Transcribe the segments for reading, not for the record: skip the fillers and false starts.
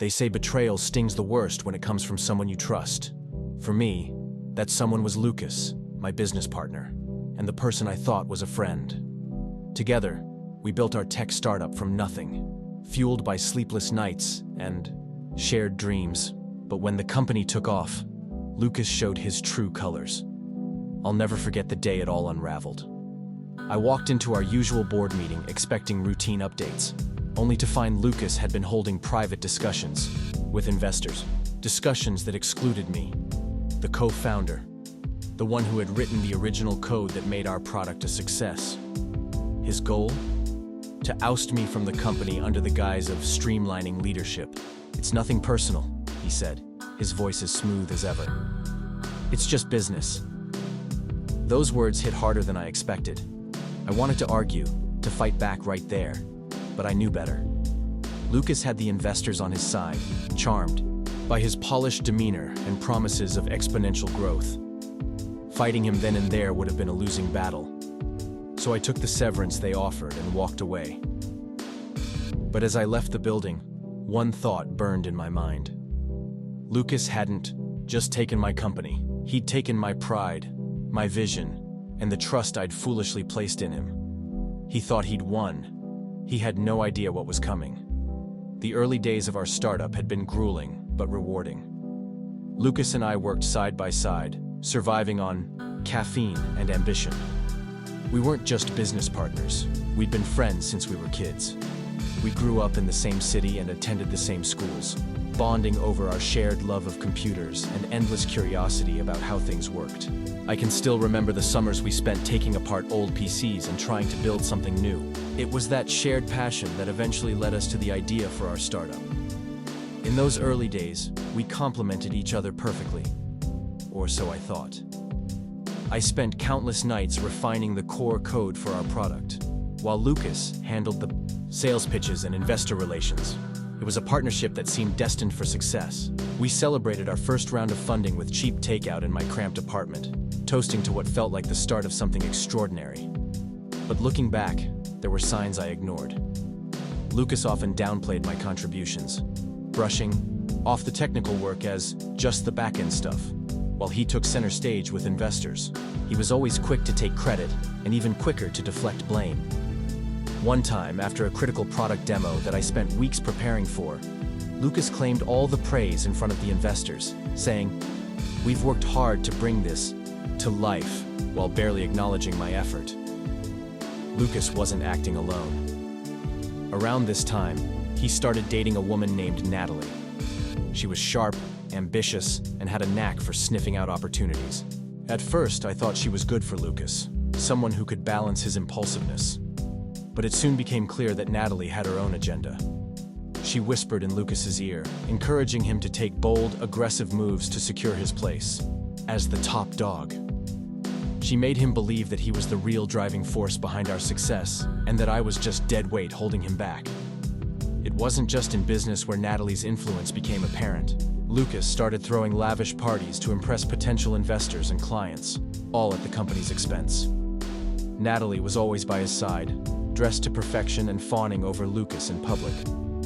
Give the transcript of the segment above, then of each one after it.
They say betrayal stings the worst when it comes from someone you trust. For me, that someone was Lucas, my business partner, and the person I thought was a friend. Together, we built our tech startup from nothing, fueled by sleepless nights and shared dreams. But when the company took off, Lucas showed his true colors. I'll never forget the day it all unraveled. I walked into our usual board meeting expecting routine updates, only to find Lucas had been holding private discussions with investors. Discussions that excluded me, the co-founder, the one who had written the original code that made our product a success. His goal? To oust me from the company under the guise of streamlining leadership. "It's nothing personal," he said, his voice as smooth as ever. "It's just business." Those words hit harder than I expected. I wanted to argue, to fight back right there, but I knew better. Lucas had the investors on his side, charmed by his polished demeanor and promises of exponential growth. Fighting him then and there would have been a losing battle. So I took the severance they offered and walked away. But as I left the building, one thought burned in my mind. Lucas hadn't just taken my company. He'd taken my pride, my vision, and the trust I'd foolishly placed in him. He thought he'd won. He had no idea what was coming. The early days of our startup had been grueling, but rewarding. Lucas and I worked side by side, surviving on caffeine and ambition. We weren't just business partners. We'd been friends since we were kids. We grew up in the same city and attended the same schools, bonding over our shared love of computers and endless curiosity about how things worked. I can still remember the summers we spent taking apart old PCs and trying to build something new. It was that shared passion that eventually led us to the idea for our startup. In those early days, we complemented each other perfectly. Or so I thought. I spent countless nights refining the core code for our product, while Lucas handled the sales pitches and investor relations. It was a partnership that seemed destined for success. We celebrated our first round of funding with cheap takeout in my cramped apartment, toasting to what felt like the start of something extraordinary. But looking back, there were signs I ignored. Lucas often downplayed my contributions, brushing off the technical work as just the back-end stuff, while he took center stage with investors. He was always quick to take credit, and even quicker to deflect blame. One time, after a critical product demo that I spent weeks preparing for, Lucas claimed all the praise in front of the investors, saying, "We've worked hard to bring this to life," while barely acknowledging my effort. Lucas wasn't acting alone. Around this time, he started dating a woman named Natalie. She was sharp, ambitious, and had a knack for sniffing out opportunities. At first, I thought she was good for Lucas, someone who could balance his impulsiveness. But it soon became clear that Natalie had her own agenda. She whispered in Lucas's ear, encouraging him to take bold, aggressive moves to secure his place as the top dog. She made him believe that he was the real driving force behind our success, and that I was just dead weight holding him back. It wasn't just in business where Natalie's influence became apparent. Lucas started throwing lavish parties to impress potential investors and clients, all at the company's expense. Natalie was always by his side, dressed to perfection and fawning over Lucas in public.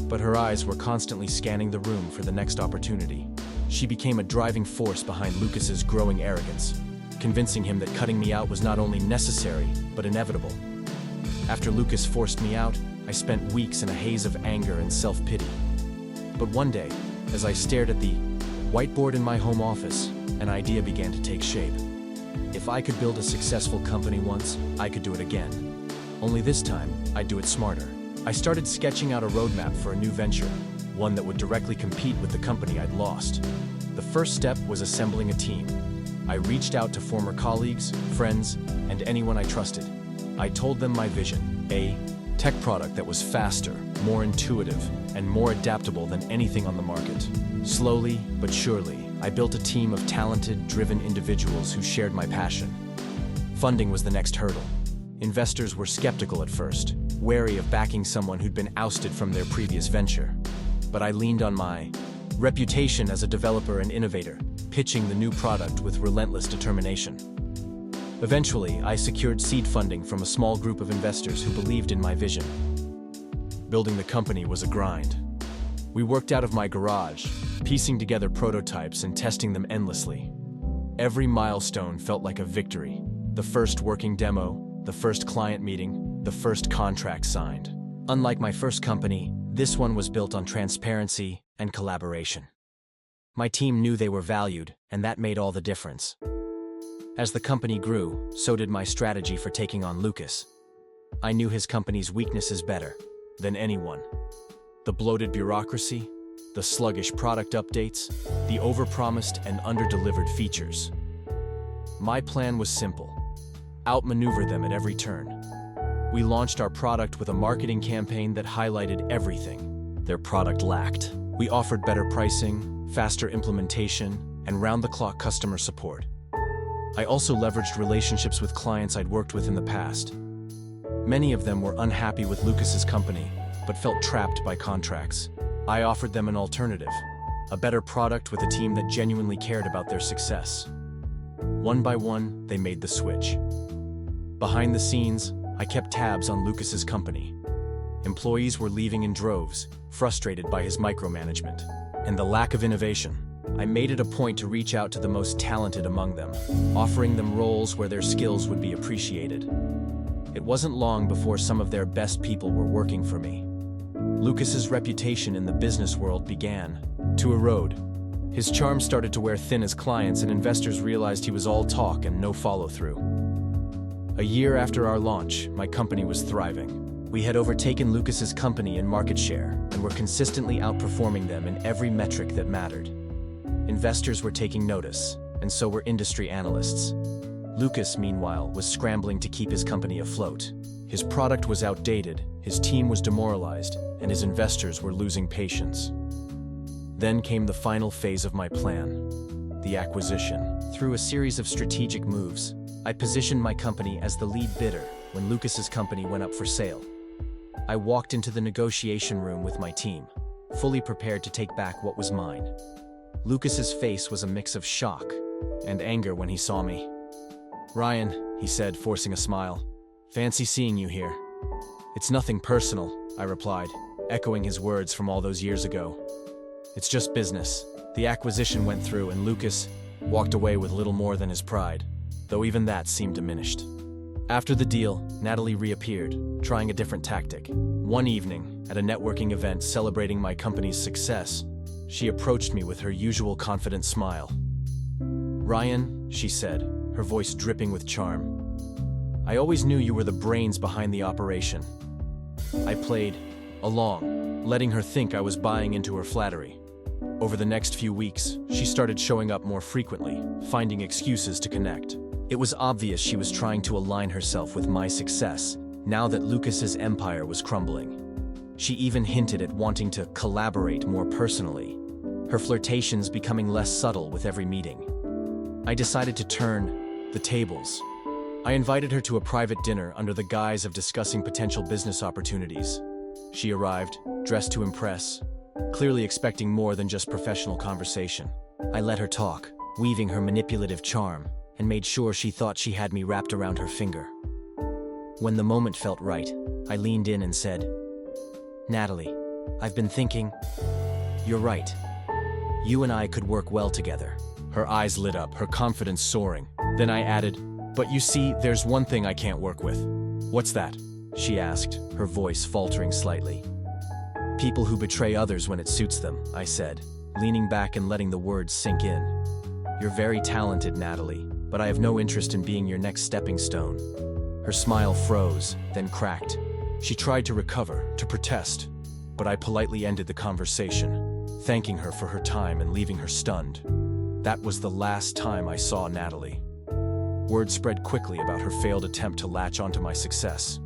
But her eyes were constantly scanning the room for the next opportunity. She became a driving force behind Lucas's growing arrogance, convincing him that cutting me out was not only necessary, but inevitable. After Lucas forced me out, I spent weeks in a haze of anger and self-pity. But one day, as I stared at the whiteboard in my home office, an idea began to take shape. If I could build a successful company once, I could do it again. Only this time, I'd do it smarter. I started sketching out a roadmap for a new venture, one that would directly compete with the company I'd lost. The first step was assembling a team. I reached out to former colleagues, friends, and anyone I trusted. I told them my vision, a tech product that was faster, more intuitive, and more adaptable than anything on the market. Slowly but surely, I built a team of talented, driven individuals who shared my passion. Funding was the next hurdle. Investors were skeptical at first, wary of backing someone who'd been ousted from their previous venture. But I leaned on my reputation as a developer and innovator, pitching the new product with relentless determination. Eventually, I secured seed funding from a small group of investors who believed in my vision. Building the company was a grind. We worked out of my garage, piecing together prototypes and testing them endlessly. Every milestone felt like a victory. The first working demo, the first client meeting, the first contract signed. Unlike my first company, this one was built on transparency and collaboration. My team knew they were valued, and that made all the difference. As the company grew, so did my strategy for taking on Lucas. I knew his company's weaknesses better than anyone. The bloated bureaucracy, the sluggish product updates, the overpromised and underdelivered features. My plan was simple: outmaneuver them at every turn. We launched our product with a marketing campaign that highlighted everything their product lacked. We offered better pricing, faster implementation, and round-the-clock customer support. I also leveraged relationships with clients I'd worked with in the past. Many of them were unhappy with Lucas's company, but felt trapped by contracts. I offered them an alternative, a better product with a team that genuinely cared about their success. One by one, they made the switch. Behind the scenes, I kept tabs on Lucas's company. Employees were leaving in droves, frustrated by his micromanagement and the lack of innovation. I made it a point to reach out to the most talented among them, offering them roles where their skills would be appreciated. It wasn't long before some of their best people were working for me. Lucas's reputation in the business world began to erode. His charm started to wear thin as clients and investors realized he was all talk and no follow-through. A year after our launch, my company was thriving. We had overtaken Lucas's company in market share and were consistently outperforming them in every metric that mattered. Investors were taking notice, and so were industry analysts. Lucas, meanwhile, was scrambling to keep his company afloat. His product was outdated, his team was demoralized, and his investors were losing patience. Then came the final phase of my plan, the acquisition. Through a series of strategic moves, I positioned my company as the lead bidder when Lucas's company went up for sale. I walked into the negotiation room with my team, fully prepared to take back what was mine. Lucas's face was a mix of shock and anger when he saw me. "Ryan," he said, forcing a smile, "fancy seeing you here." "It's nothing personal," I replied, echoing his words from all those years ago. "It's just business." The acquisition went through and Lucas walked away with little more than his pride, though even that seemed diminished. After the deal, Natalie reappeared, trying a different tactic. One evening, at a networking event celebrating my company's success, she approached me with her usual confident smile. "Ryan," she said, her voice dripping with charm, "I always knew you were the brains behind the operation." I played along, letting her think I was buying into her flattery. Over the next few weeks, she started showing up more frequently, finding excuses to connect. It was obvious she was trying to align herself with my success, now that Lucas's empire was crumbling. She even hinted at wanting to collaborate more personally, her flirtations becoming less subtle with every meeting. I decided to turn the tables. I invited her to a private dinner under the guise of discussing potential business opportunities. She arrived, dressed to impress, clearly expecting more than just professional conversation. I let her talk, weaving her manipulative charm, and made sure she thought she had me wrapped around her finger. When the moment felt right, I leaned in and said, "Natalie, I've been thinking, you're right. You and I could work well together." Her eyes lit up, her confidence soaring. Then I added, "But you see, there's one thing I can't work with." "What's that?" she asked, her voice faltering slightly. "People who betray others when it suits them," I said, leaning back and letting the words sink in. "You're very talented, Natalie, but I have no interest in being your next stepping stone." Her smile froze, then cracked. She tried to recover, to protest, but I politely ended the conversation, thanking her for her time and leaving her stunned. That was the last time I saw Natalie. Word spread quickly about her failed attempt to latch onto my success,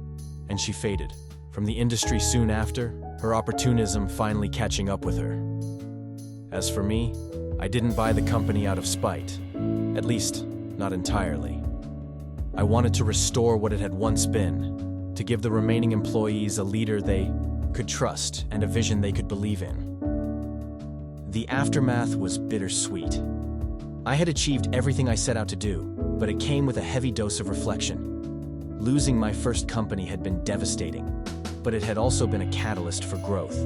and she faded from the industry soon after, her opportunism finally catching up with her. As for me, I didn't buy the company out of spite, at least not entirely. I wanted to restore what it had once been, to give the remaining employees a leader they could trust and a vision they could believe in. The aftermath was bittersweet. I had achieved everything I set out to do, but it came with a heavy dose of reflection. Losing my first company had been devastating, but it had also been a catalyst for growth.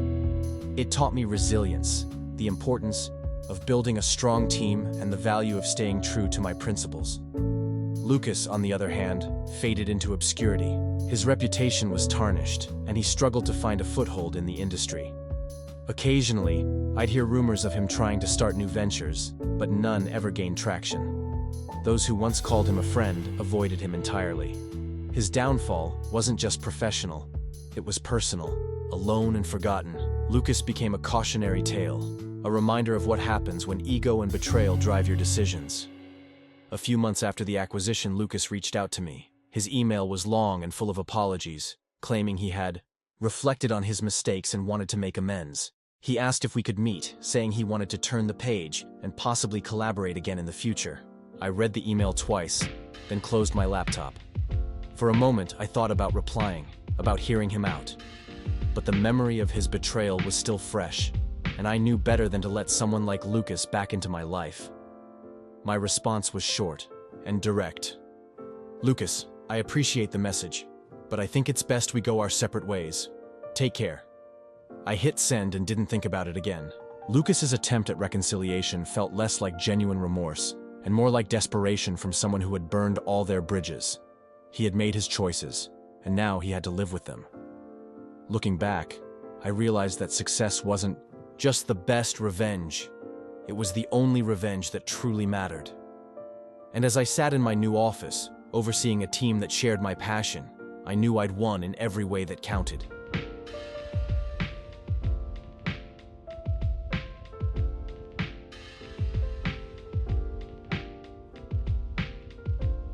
It taught me resilience, the importance of building a strong team, and the value of staying true to my principles. Lucas, on the other hand, faded into obscurity. His reputation was tarnished, and he struggled to find a foothold in the industry. Occasionally, I'd hear rumors of him trying to start new ventures, but none ever gained traction. Those who once called him a friend avoided him entirely. His downfall wasn't just professional, it was personal. Alone and forgotten, Lucas became a cautionary tale, a reminder of what happens when ego and betrayal drive your decisions. A few months after the acquisition, Lucas reached out to me. His email was long and full of apologies, claiming he had reflected on his mistakes and wanted to make amends. He asked if we could meet, saying he wanted to turn the page and possibly collaborate again in the future. I read the email twice, then closed my laptop. For a moment, I thought about replying, about hearing him out. But the memory of his betrayal was still fresh, and I knew better than to let someone like Lucas back into my life. My response was short and direct. Lucas, I appreciate the message, but I think it's best we go our separate ways. Take care. I hit send and didn't think about it again. Lucas's attempt at reconciliation felt less like genuine remorse and more like desperation from someone who had burned all their bridges. He had made his choices, and now he had to live with them. Looking back, I realized that success wasn't just the best revenge. It was the only revenge that truly mattered. And as I sat in my new office, overseeing a team that shared my passion, I knew I'd won in every way that counted.